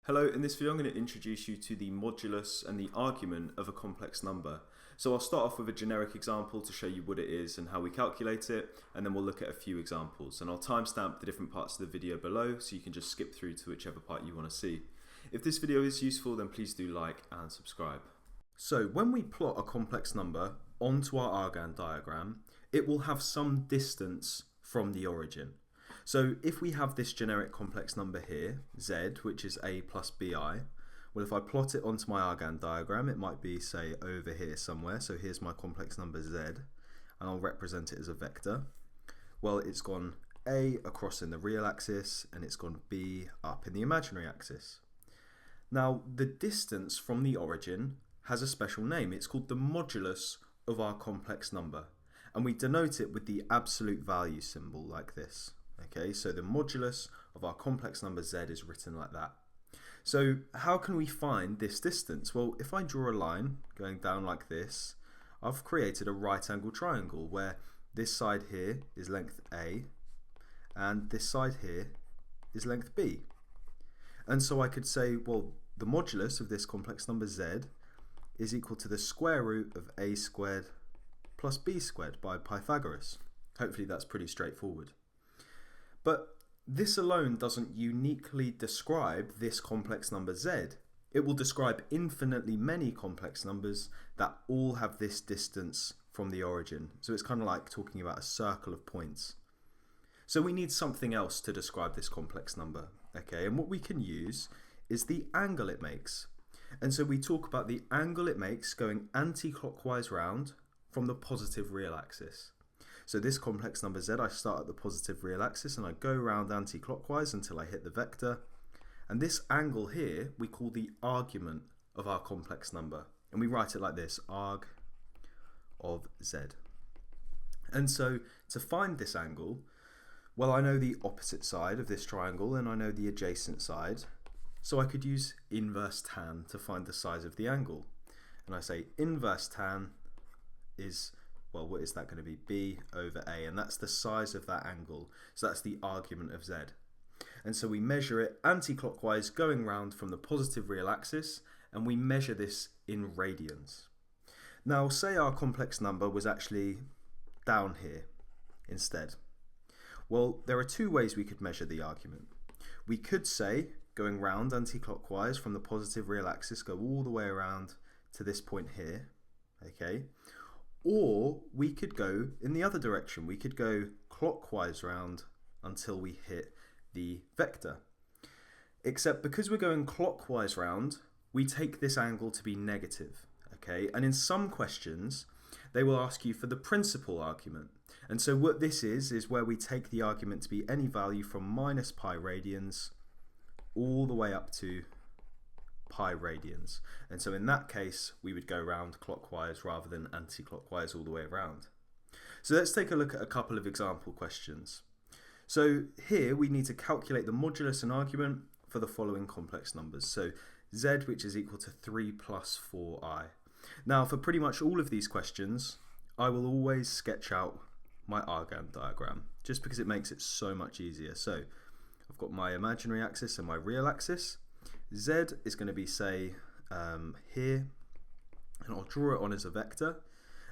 Hello, in this video I'm going to introduce you to the modulus and the argument of a complex number. So I'll start off with a generic example to show you what it is and how we calculate it, and then we'll look at a few examples. And I'll timestamp the different parts of the video below so you can just skip through to whichever part you want to see. If this video is useful, then please do like and subscribe. So when we plot a complex number onto our argand diagram, it will have some distance from the origin. So if we have this generic complex number here, z, which is a plus bi, well, if I plot it onto my argand diagram, it might be, say, over here somewhere. So here's my complex number z, and I'll represent it as a vector. Well, it's gone a across in the real axis, and it's gone b up in the imaginary axis. Now, the distance from the origin has a special name. It's called the modulus of our complex number, and we denote it with the absolute value symbol like this. Okay, so the modulus of our complex number z is written like that. So how can we find this distance? Well, if I draw a line going down like this, I've created a right angle triangle where this side here is length a and this side here is length b. And so I could say, well, the modulus of this complex number z is equal to the square root of a squared plus b squared by Pythagoras. Hopefully that's pretty straightforward. But this alone doesn't uniquely describe this complex number z. It will describe infinitely many complex numbers that all have this distance from the origin. So it's kind of like talking about a circle of points. So we need something else to describe this complex number. Okay, and what we can use is the angle it makes. And so we talk about the angle it makes going anti-clockwise round from the positive real axis. So this complex number z, I start at the positive real axis and I go round anti-clockwise until I hit the vector. And this angle here we call the argument of our complex number. And we write it like this, arg of z. And so to find this angle, well, I know the opposite side of this triangle and I know the adjacent side. So I could use inverse tan to find the size of the angle. And I say inverse tan is, well, what is that going to be? B over A, and that's the size of that angle. So that's the argument of Z. And so we measure it anti-clockwise going round from the positive real axis, and we measure this in radians. Now, say our complex number was actually down here instead. Well, there are two ways we could measure the argument. We could say, going round anti-clockwise from the positive real axis, go all the way around to this point here, okay? Or we could go in the other direction. We could go clockwise round until we hit the vector. Except because we're going clockwise round, we take this angle to be negative. Okay? And in some questions, they will ask you for the principal argument. And so what this is where we take the argument to be any value from minus pi radians all the way up to pi radians. And so in that case we would go round clockwise rather than anti-clockwise all the way around. So let's take a look at a couple of example questions. So here we need to calculate the modulus and argument for the following complex numbers. So z, which is equal to 3 plus 4i. Now for pretty much all of these questions I will always sketch out my argand diagram just because it makes it so much easier. So I've got my imaginary axis and my real axis. Z is going to be, say, here, and I'll draw it on as a vector.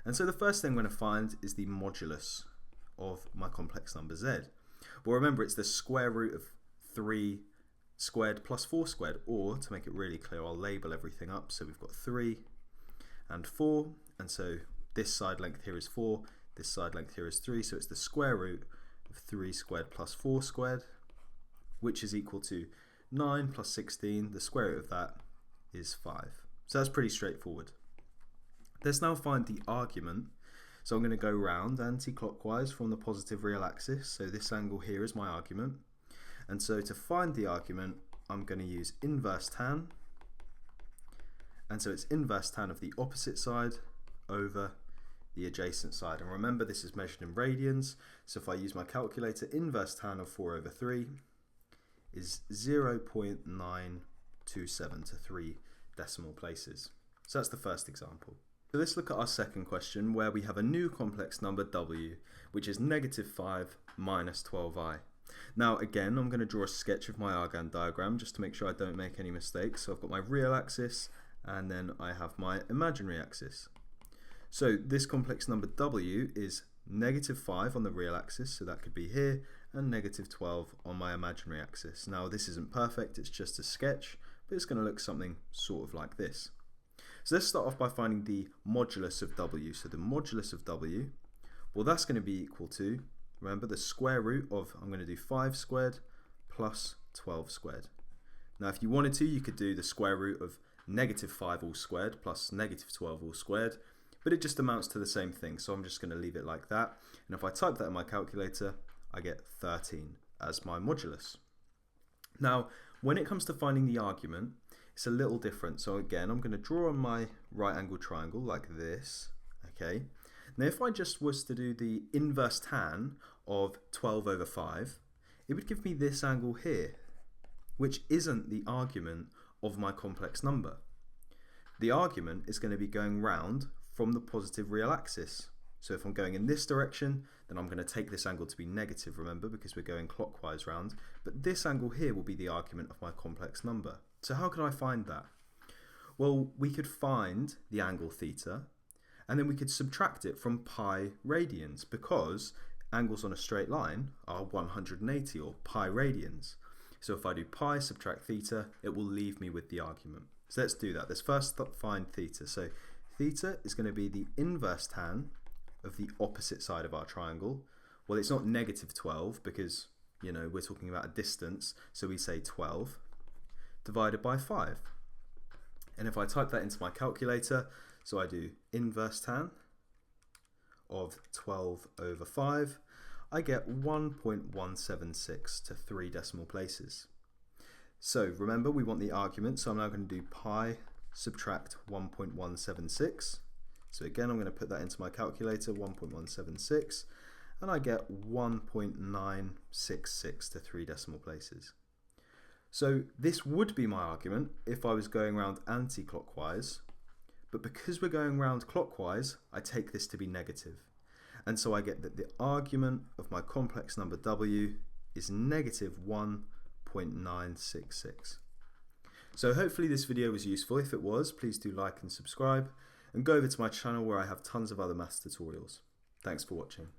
And so the first thing I'm going to find is the modulus of my complex number z. Well, remember, it's the square root of 3 squared plus 4 squared, or to make it really clear, I'll label everything up. So we've got 3 and 4, and so this side length here is 4, this side length here is 3, so it's the square root of 3 squared plus 4 squared, which is equal to 9 plus 16, the square root of that is 5. So that's pretty straightforward. Let's now find the argument. So I'm going to go round anti-clockwise from the positive real axis. So this angle here is my argument. And so to find the argument, I'm going to use inverse tan. And so it's inverse tan of the opposite side over the adjacent side. And remember, this is measured in radians. So if I use my calculator, inverse tan of 4 over 3 is 0.927 to 3 decimal places. So that's the first example. So let's look at our second question where we have a new complex number w, which is negative 5 minus 12i. Now again, I'm going to draw a sketch of my Argand diagram just to make sure I don't make any mistakes. So I've got my real axis and then I have my imaginary axis. So this complex number w is -5 on the real axis, so that could be here, and -12 on my imaginary axis. Now this isn't perfect, it's just a sketch, but it's going to look something sort of like this. So let's start off by finding the modulus of w. So the modulus of w, well, that's going to be equal to, remember, the square root of, I'm going to do 5 squared plus 12 squared. Now if you wanted to, you could do the square root of -5 all squared plus -12 all squared, but it just amounts to the same thing, so I'm just going to leave it like that. And if I type that in my calculator, I get 13 as my modulus. Now, when it comes to finding the argument, it's a little different. So again, I'm going to draw on my right angle triangle like this. Okay. Now, if I just was to do the inverse tan of 12 over 5, it would give me this angle here, which isn't the argument of my complex number. The argument is going to be going round from the positive real axis. So if I'm going in this direction, then I'm going to take this angle to be negative, remember, because we're going clockwise round. But this angle here will be the argument of my complex number. So how can I find that? Well, we could find the angle theta, and then we could subtract it from pi radians, because angles on a straight line are 180, or pi radians. So if I do pi subtract theta, it will leave me with the argument. So let's do that. Let's first find theta. So theta is going to be the inverse tan of the opposite side of our triangle. Well, it's not -12 because, you know, we're talking about a distance, so we say 12 divided by 5. And if I type that into my calculator, so I do inverse tan of 12 over 5, I get 1.176 to 3 decimal places. So remember, we want the argument, so I'm now going to do pi subtract 1.176. So again, I'm going to put that into my calculator, 1.176, and I get 1.966 to 3 decimal places. So this would be my argument if I was going round anti-clockwise, but because we're going round clockwise, I take this to be negative. And so I get that the argument of my complex number w is -1.966. So hopefully this video was useful. If it was, please do like and subscribe, and go over to my channel where I have tons of other maths tutorials. Thanks for watching.